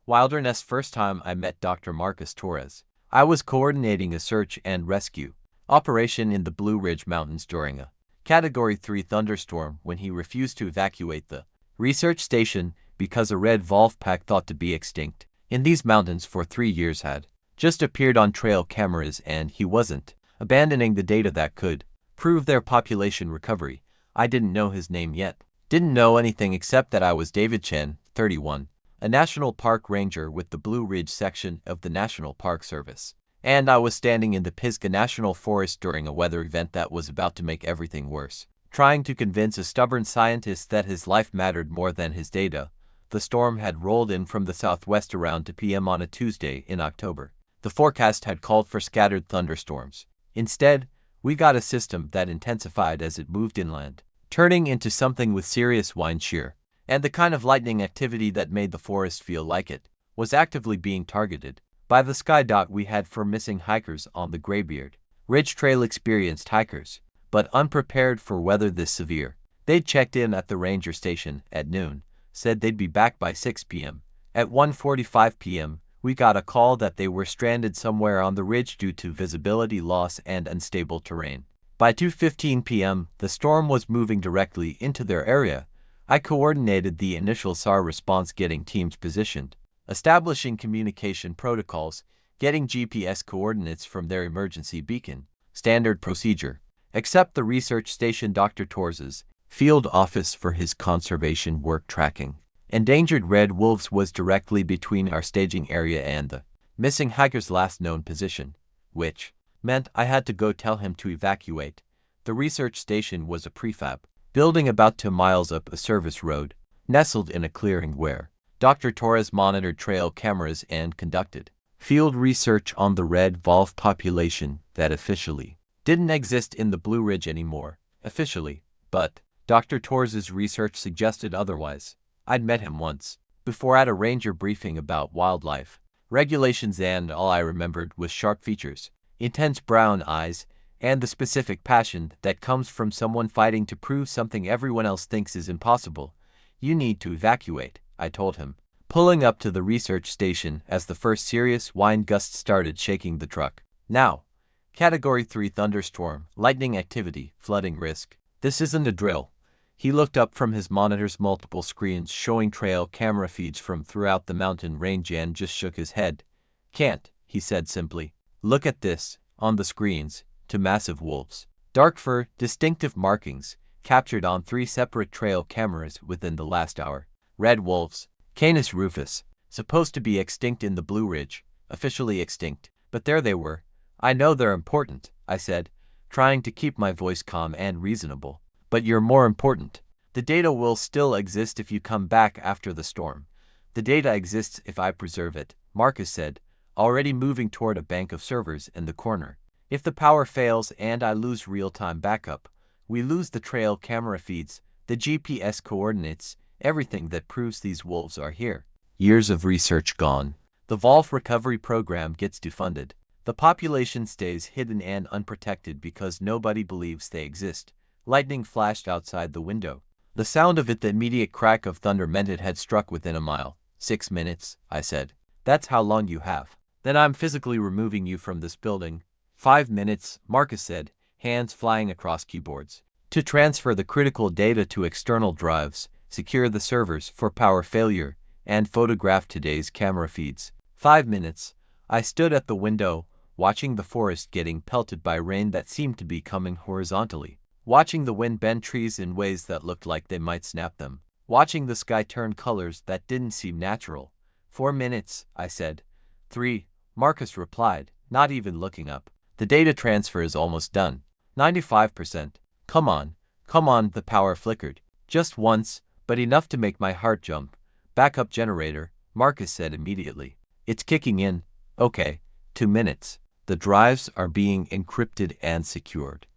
Wilderness. First time I met Dr. Marcus Torres. I was coordinating a search and rescue operation in the Blue Ridge Mountains during a Category 3 thunderstorm when he refused to evacuate the research station because a red wolf pack thought to be extinct in these mountains for 3 years had just appeared on trail cameras, and he wasn't abandoning the data that could prove their population recovery. I didn't know his name yet. Didn't know anything except that I was David Chen, 31, a national park ranger with the Blue Ridge section of the National Park Service. And I was standing in the Pisgah National Forest during a weather event that was about to make everything worse, trying to convince a stubborn scientist that his life mattered more than his data. The storm had rolled in from the southwest around 2 p.m. on a Tuesday in October. The forecast had called for scattered thunderstorms. Instead, we got a system that intensified as it moved inland, turning into something with serious wind shear, and the kind of lightning activity that made the forest feel like it was actively being targeted by the sky dot we had for missing hikers on the Graybeard Ridge Trail. Experienced hikers, but unprepared for weather this severe. They'd checked in at the ranger station at noon, said they'd be back by 6 p.m. At 1:45 p.m., we got a call that they were stranded somewhere on the ridge due to visibility loss and unstable terrain. By 2:15 p.m., the storm was moving directly into their area. I coordinated the initial SAR response, getting teams positioned, establishing communication protocols, getting GPS coordinates from their emergency beacon. Standard procedure. Except the research station, Dr. Torres's field office for his conservation work tracking endangered red wolves was directly between our staging area and the missing hiker's last known position, which meant I had to go tell him to evacuate. The research station was a prefab building about 2 miles up a service road, nestled in a clearing where Dr. Torres monitored trail cameras and conducted field research on the red wolf population that officially didn't exist in the Blue Ridge anymore. Officially, but Dr. Torres's research suggested otherwise. I'd met him once before at a ranger briefing about wildlife regulations, and all I remembered was sharp features, intense brown eyes, and the specific passion that comes from someone fighting to prove something everyone else thinks is impossible. You need to evacuate, I told him, pulling up to the research station as the first serious wind gust started shaking the truck. Now, Category 3 thunderstorm, lightning activity, flooding risk. This isn't a drill. He looked up from his monitor's multiple screens showing trail camera feeds from throughout the mountain range and just shook his head. Can't, he said simply. Look at this, on the screens, 2 massive wolves. Dark fur, distinctive markings, captured on 3 separate trail cameras within the last hour. Red wolves, Canis rufus, supposed to be extinct in the Blue Ridge, officially extinct, but there they were. I know they're important, I said, trying to keep my voice calm and reasonable. But you're more important. The data will still exist if you come back after the storm. The data exists if I preserve it, Marcus said, already moving toward a bank of servers in the corner. If the power fails and I lose real-time backup, we lose the trail camera feeds, the GPS coordinates, everything that proves these wolves are here. Years of research gone. The wolf recovery program gets defunded. The population stays hidden and unprotected because nobody believes they exist. Lightning flashed outside the window. The sound of it, the immediate crack of thunder, meant it had struck within a mile. 6 minutes, I said. That's how long you have. Then I'm physically removing you from this building. 5 minutes, Marcus said, hands flying across keyboards. To transfer the critical data to external drives, secure the servers for power failure, and photograph today's camera feeds. 5 minutes. I stood at the window, watching the forest getting pelted by rain that seemed to be coming horizontally. Watching the wind bend trees in ways that looked like they might snap them. Watching the sky turn colors that didn't seem natural. 4 minutes, I said. 3, Marcus replied, not even looking up. The data transfer is almost done. 95%. Come on, the power flickered. Just once, but enough to make my heart jump. Backup generator, Marcus said immediately. It's kicking in. Okay, 2 minutes. The drives are being encrypted and secured.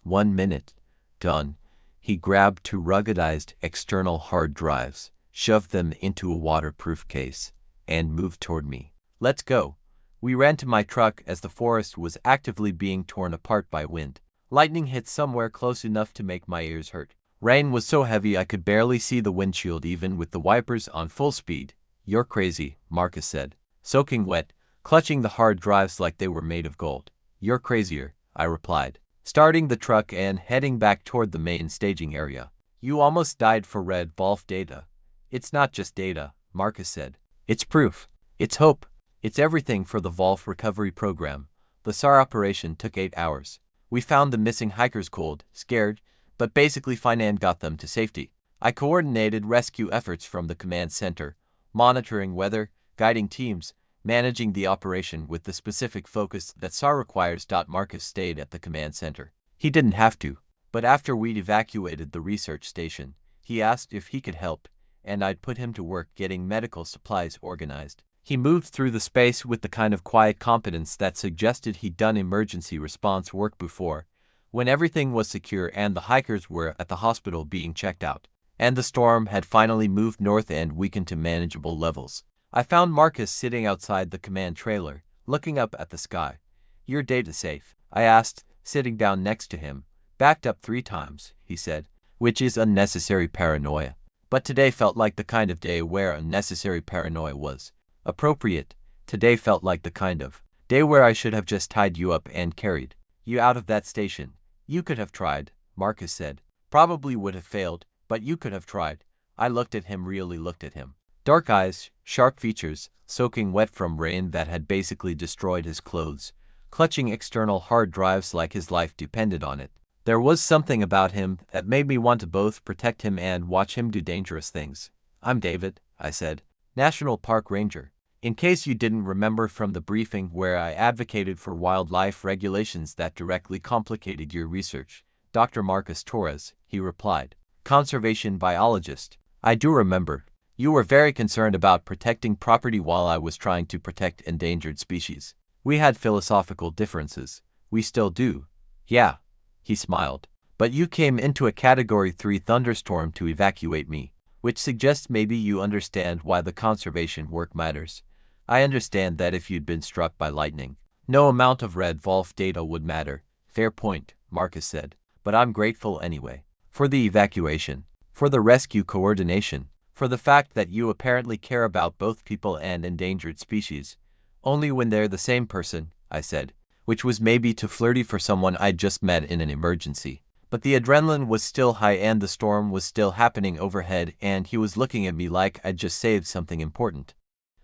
1 minute. Done. He grabbed 2 ruggedized external hard drives, shoved them into a waterproof case, and moved toward me. Let's go. We ran to my truck as the forest was actively being torn apart by wind. Lightning hit somewhere close enough to make my ears hurt. Rain was so heavy I could barely see the windshield even with the wipers on full speed. You're crazy, Marcus said, soaking wet, clutching the hard drives like they were made of gold. You're crazier, I replied, starting the truck and heading back toward the main staging area. You almost died for Red Wolf data. It's not just data, Marcus said. It's proof. It's hope. It's everything for the Wolf recovery program. The SAR operation took 8 hours. We found the missing hikers cold, scared, but basically fine and got them to safety. I coordinated rescue efforts from the command center, monitoring weather, guiding teams, managing the operation with the specific focus that SAR requires. Marcus stayed at the command center. He didn't have to, but after we'd evacuated the research station, he asked if he could help, and I'd put him to work getting medical supplies organized. He moved through the space with the kind of quiet competence that suggested he'd done emergency response work before, when everything was secure and the hikers were at the hospital being checked out, and the storm had finally moved north and weakened to manageable levels. I found Marcus sitting outside the command trailer, looking up at the sky. Your data safe? I asked, sitting down next to him. Backed up 3 times, he said, which is unnecessary paranoia. But today felt like the kind of day where unnecessary paranoia was appropriate. Today felt like the kind of day where I should have just tied you up and carried you out of that station. You could have tried, Marcus said. Probably would have failed, but you could have tried. I looked at him, really looked at him. Dark eyes, sharp features, soaking wet from rain that had basically destroyed his clothes, clutching external hard drives like his life depended on it. There was something about him that made me want to both protect him and watch him do dangerous things. I'm David, I said, National Park Ranger. In case you didn't remember from the briefing where I advocated for wildlife regulations that directly complicated your research, Dr. Marcus Torres, he replied. Conservation biologist. I do remember. You were very concerned about protecting property while I was trying to protect endangered species. We had philosophical differences. We still do. Yeah. He smiled. But you came into a Category 3 thunderstorm to evacuate me, which suggests maybe you understand why the conservation work matters. I understand that if you'd been struck by lightning, no amount of Red Wolf data would matter. Fair point, Marcus said. But I'm grateful anyway. For the evacuation. For the rescue coordination. For the fact that you apparently care about both people and endangered species. Only when they're the same person, I said, which was maybe too flirty for someone I'd just met in an emergency. But the adrenaline was still high and the storm was still happening overhead and he was looking at me like I'd just saved something important.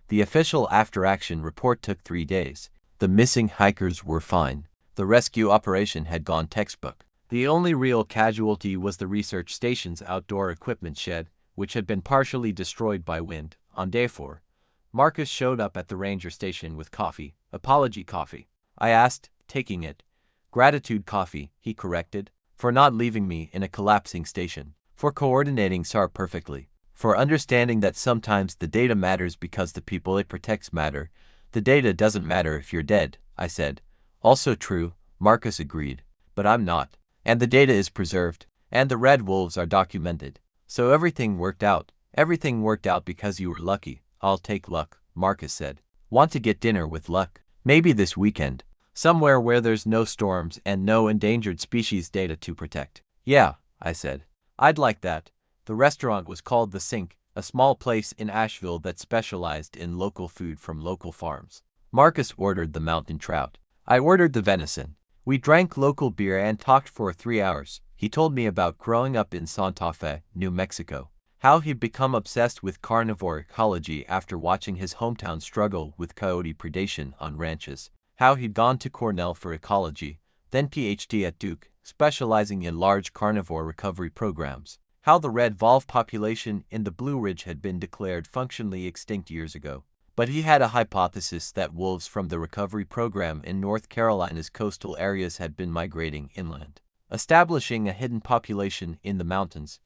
The official after-action report took 3 days. The missing hikers were fine. The rescue operation had gone textbook. The only real casualty was the research station's outdoor equipment shed, which had been partially destroyed by wind. On day 4, Marcus showed up at the ranger station with coffee. Apology coffee, I asked, taking it. Gratitude coffee, he corrected, for not leaving me in a collapsing station, for coordinating SAR perfectly, for understanding that sometimes the data matters because the people it protects matter. The data doesn't matter if you're dead, I said. Also true, Marcus agreed, but I'm not. And the data is preserved, and the red wolves are documented. So everything worked out. Everything worked out because you were lucky. I'll take luck, Marcus said. Want to get dinner with luck? Maybe this weekend. Somewhere where there's no storms and no endangered species data to protect. Yeah, I said. I'd like that. The restaurant was called The Sink, a small place in Asheville that specialized in local food from local farms. Marcus ordered the mountain trout. I ordered the venison. We drank local beer and talked for 3 hours. He told me about growing up in Santa Fe, New Mexico, how he'd become obsessed with carnivore ecology after watching his hometown struggle with coyote predation on ranches, how he'd gone to Cornell for ecology, then PhD at Duke, specializing in large carnivore recovery programs, how the red wolf population in the Blue Ridge had been declared functionally extinct years ago. But he had a hypothesis that wolves from the recovery program in North Carolina's coastal areas had been migrating inland, establishing a hidden population in the mountains.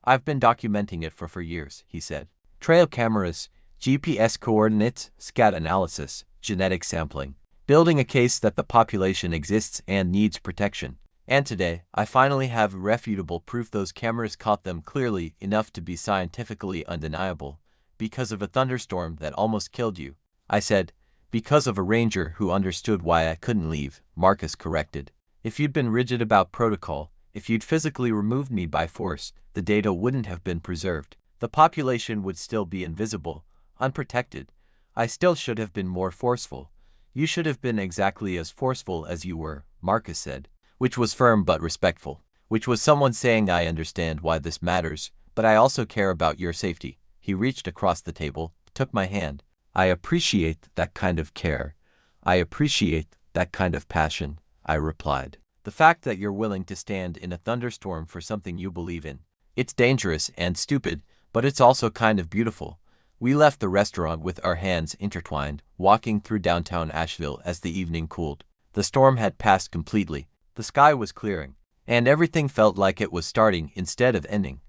I've been documenting it for years, he said. Trail cameras, GPS coordinates, scat analysis, genetic sampling, building a case that the population exists and needs protection. And today, I finally have irrefutable proof those cameras caught them clearly enough to be scientifically undeniable. Because of a thunderstorm that almost killed you. I said, because of a ranger who understood why I couldn't leave, Marcus corrected. If you'd been rigid about protocol, if you'd physically removed me by force, the data wouldn't have been preserved. The population would still be invisible, unprotected. I still should have been more forceful. You should have been exactly as forceful as you were, Marcus said, which was firm but respectful, which was someone saying I understand why this matters, but I also care about your safety. He reached across the table, took my hand. I appreciate that kind of care. I appreciate that kind of passion, I replied. The fact that you're willing to stand in a thunderstorm for something you believe in. It's dangerous and stupid, but it's also kind of beautiful. We left the restaurant with our hands intertwined, walking through downtown Asheville as the evening cooled. The storm had passed completely. The sky was clearing, and everything felt like it was starting instead of ending.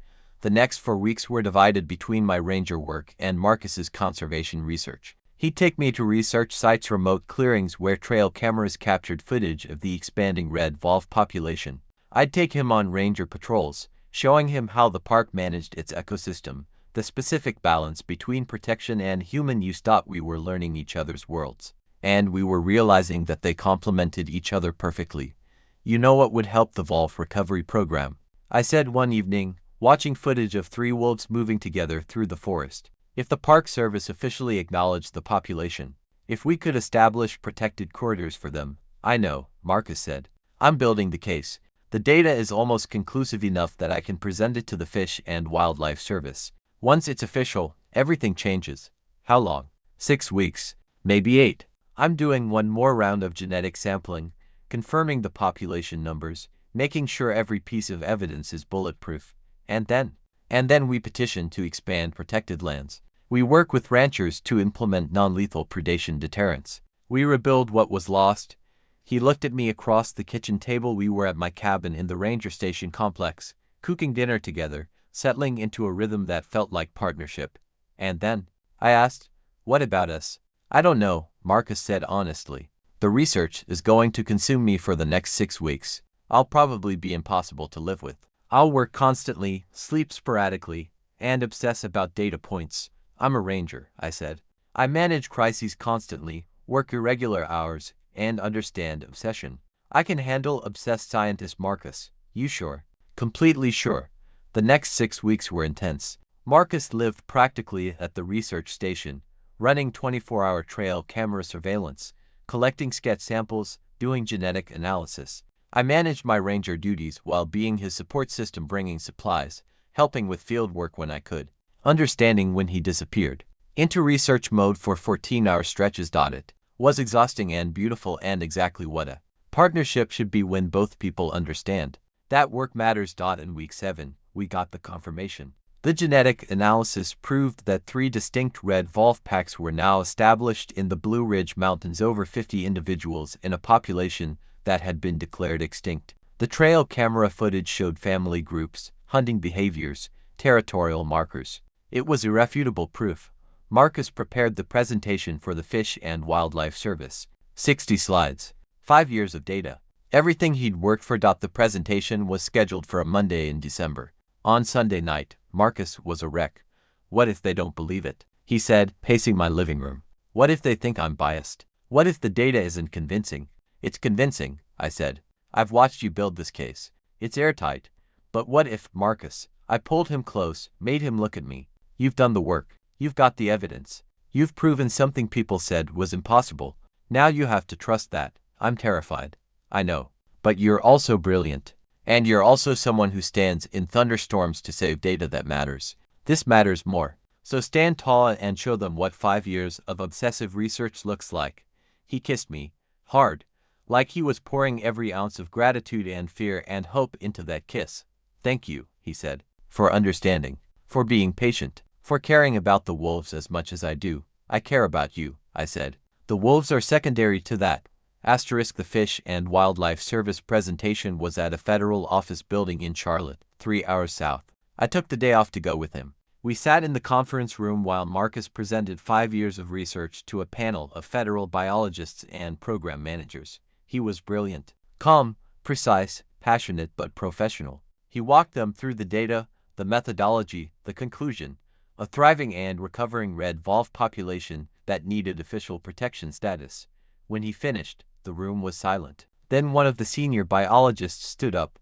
The next 4 weeks were divided between my ranger work and Marcus's conservation research. He'd take me to research sites, remote clearings where trail cameras captured footage of the expanding red wolf population. I'd take him on ranger patrols, showing him how the park managed its ecosystem, the specific balance between protection and human use. We were learning each other's worlds, and we were realizing that they complemented each other perfectly. You know what would help the wolf recovery program? I said one evening, watching footage of 3 wolves moving together through the forest. If the Park Service officially acknowledged the population, if we could establish protected corridors for them. I know, Marcus said. I'm building the case. The data is almost conclusive enough that I can present it to the Fish and Wildlife Service. Once it's official, everything changes. How long? 6 weeks. Maybe 8. I'm doing one more round of genetic sampling, confirming the population numbers, making sure every piece of evidence is bulletproof. And then we petition to expand protected lands. We work with ranchers to implement non-lethal predation deterrence. We rebuild what was lost. He looked at me across the kitchen table. We were at my cabin in the ranger station complex, cooking dinner together, settling into a rhythm that felt like partnership. And then, I asked, what about us? I don't know, Marcus said honestly. The research is going to consume me for the next 6 weeks. I'll probably be impossible to live with. I'll work constantly, sleep sporadically, and obsess about data points. I'm a ranger, I said. I manage crises constantly, work irregular hours, and understand obsession. I can handle obsessed scientist Marcus. You sure? Completely sure. The next 6 weeks were intense. Marcus lived practically at the research station, running 24-hour trail camera surveillance, collecting sketch samples, doing genetic analysis. I managed my ranger duties while being his support system, bringing supplies, helping with field work when I could, understanding when he disappeared. Into research mode for 14-hour stretches. It was exhausting and beautiful, and exactly what a partnership should be when both people understand that work matters. In week 7, we got the confirmation. The genetic analysis proved that 3 distinct red wolf packs were now established in the Blue Ridge Mountains, over 50 individuals in a population that had been declared extinct. The trail camera footage showed family groups, hunting behaviors, territorial markers. It was irrefutable proof. Marcus prepared the presentation for the Fish and Wildlife Service. 60 slides. 5 years of data. Everything he'd worked for. The presentation was scheduled for a Monday in December. On Sunday night, Marcus was a wreck. What if they don't believe it? He said, pacing my living room. What if they think I'm biased? What if the data isn't convincing? It's convincing, I said. I've watched you build this case. It's airtight. But what if, Marcus? I pulled him close, made him look at me. You've done the work. You've got the evidence. You've proven something people said was impossible. Now you have to trust that. I'm terrified. I know. But you're also brilliant. And you're also someone who stands in thunderstorms to save data that matters. This matters more. So stand tall and show them what 5 years of obsessive research looks like. He kissed me. Hard. Like he was pouring every ounce of gratitude and fear and hope into that kiss. Thank you, he said, for understanding, for being patient, for caring about the wolves as much as I do. I care about you, I said. The wolves are secondary to that. The Fish and Wildlife Service presentation was at a federal office building in Charlotte, 3 hours south. I took the day off to go with him. We sat in the conference room while Marcus presented 5 years of research to a panel of federal biologists and program managers. He was brilliant, calm, precise, passionate, but professional. He walked them through the data, the methodology, the conclusion. A thriving and recovering red wolf population that needed official protection status. When he finished, the room was silent. Then one of the senior biologists stood up.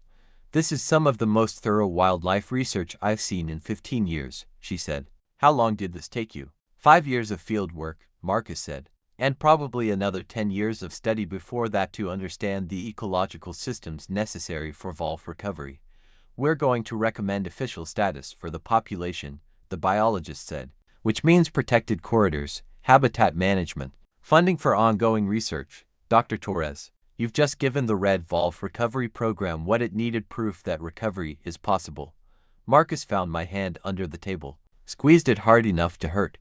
This is some of the most thorough wildlife research I've seen in 15 years, she said. How long did this take you? 5 years of field work, Marcus said, and probably another 10 years of study before that to understand the ecological systems necessary for valve recovery. We're going to recommend official status for the population, the biologist said, which means protected corridors, habitat management, funding for ongoing research. Dr. Torres, you've just given the red valve recovery program what it needed, proof that recovery is possible. Marcus found my hand under the table, squeezed it hard enough to hurt.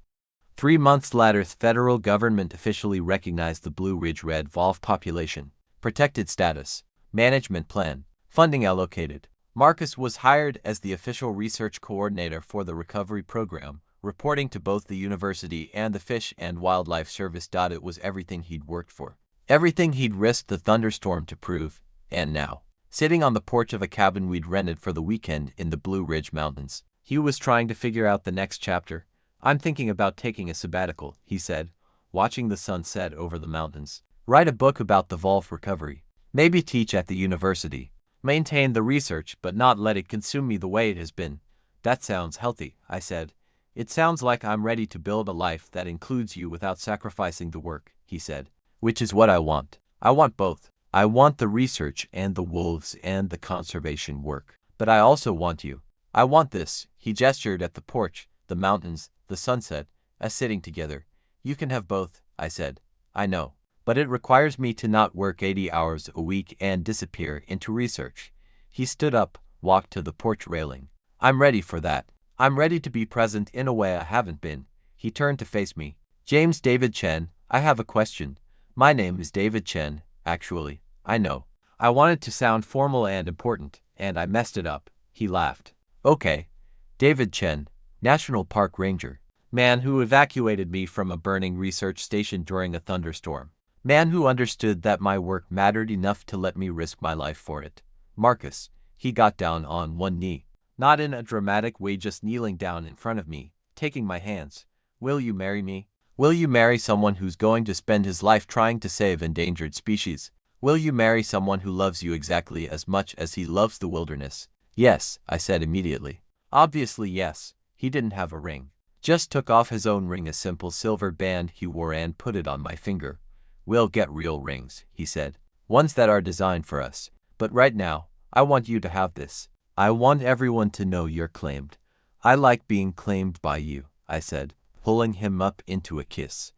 3 months later, the federal government officially recognized the Blue Ridge red valve population. Protected status, management plan, funding allocated. Marcus was hired as the official research coordinator for the recovery program, reporting to both the university and the Fish and Wildlife Service. It was everything he'd worked for, everything he'd risked the thunderstorm to prove, and now, sitting on the porch of a cabin we'd rented for the weekend in the Blue Ridge Mountains, he was trying to figure out the next chapter. I'm thinking about taking a sabbatical, he said, watching the sun set over the mountains. Write a book about the valve recovery. Maybe teach at the university. Maintain the research but not let it consume me the way it has been. That sounds healthy, I said. It sounds like I'm ready to build a life that includes you without sacrificing the work, he said. Which is what I want. I want both. I want the research and the wolves and the conservation work. But I also want you. I want this. He gestured at the porch, the mountains, the sunset, us sitting together. You can have both, I said. I know. But it requires me to not work 80 hours a week and disappear into research. He stood up, walked to the porch railing. I'm ready for that. I'm ready to be present in a way I haven't been. He turned to face me. James David Chen, I have a question. My name is David Chen, actually. I know. I wanted to sound formal and important, and I messed it up. He laughed. Okay. David Chen, National Park Ranger. Man who evacuated me from a burning research station during a thunderstorm. Man who understood that my work mattered enough to let me risk my life for it. Marcus. He got down on one knee. Not in a dramatic way, just kneeling down in front of me, taking my hands. Will you marry me? Will you marry someone who's going to spend his life trying to save endangered species? Will you marry someone who loves you exactly as much as he loves the wilderness? Yes, I said immediately. Obviously yes. He didn't have a ring. Just took off his own ring, a simple silver band he wore, and put it on my finger. We'll get real rings, he said. Ones that are designed for us. But right now, I want you to have this. I want everyone to know you're claimed. I like being claimed by you, I said, pulling him up into a kiss.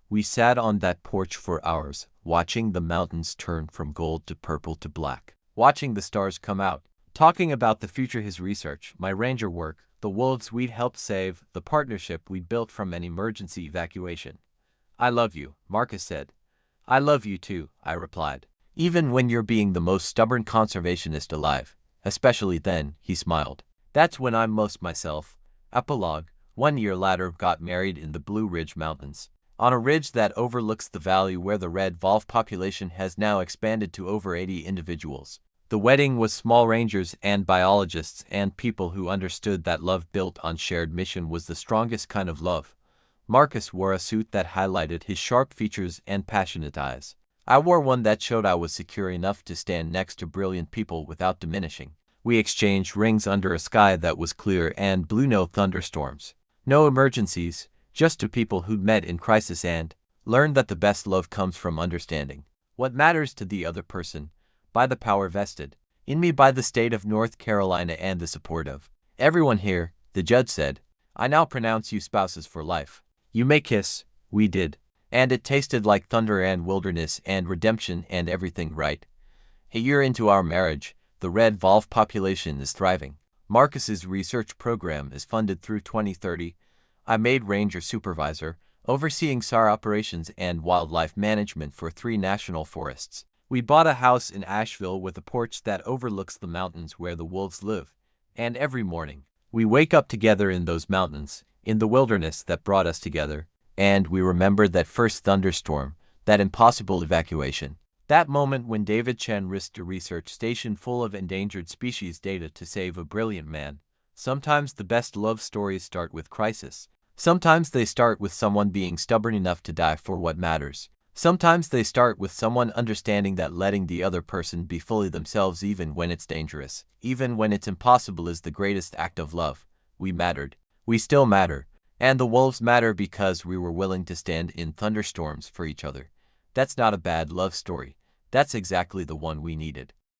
We sat on that porch for hours, watching the mountains turn from gold to purple to black, watching the stars come out, talking about the future, his research, my ranger work, the wolves we'd helped save, the partnership we'd built from an emergency evacuation. I love you, Marcus said. I love you too, I replied. Even when you're being the most stubborn conservationist alive. Especially then, he smiled. That's when I'm most myself. Epilogue. 1 year later, got married in the Blue Ridge Mountains, on a ridge that overlooks the valley where the red valve population has now expanded to over 80 individuals. The wedding was small rangers and biologists and people who understood that love built on shared mission was the strongest kind of love. Marcus wore a suit that highlighted his sharp features and passionate eyes. I wore one that showed I was secure enough to stand next to brilliant people without diminishing. We exchanged rings under a sky that was clear and blue. No thunderstorms, no emergencies, just two people who'd met in crisis and learned that the best love comes from understanding what matters to the other person, by the power vested in me by the state of North Carolina and the support of everyone here, the judge said. I now pronounce you spouses for life. You may kiss. We did. And it tasted like thunder and wilderness and redemption and everything right. A year into our marriage, the red valve population is thriving. Marcus's research program is funded through 2030. I made ranger supervisor, overseeing SAR operations and wildlife management for 3 national forests. We bought a house in Asheville with a porch that overlooks the mountains where the wolves live. And every morning, we wake up together in those mountains, in the wilderness that brought us together. And we remember that first thunderstorm, that impossible evacuation. That moment when David Chen risked a research station full of endangered species data to save a brilliant man. Sometimes the best love stories start with crisis. Sometimes they start with someone being stubborn enough to die for what matters. Sometimes they start with someone understanding that letting the other person be fully themselves even when it's dangerous, even when it's impossible, is the greatest act of love. We mattered. We still matter. And the wolves matter because we were willing to stand in thunderstorms for each other. That's not a bad love story. That's exactly the one we needed.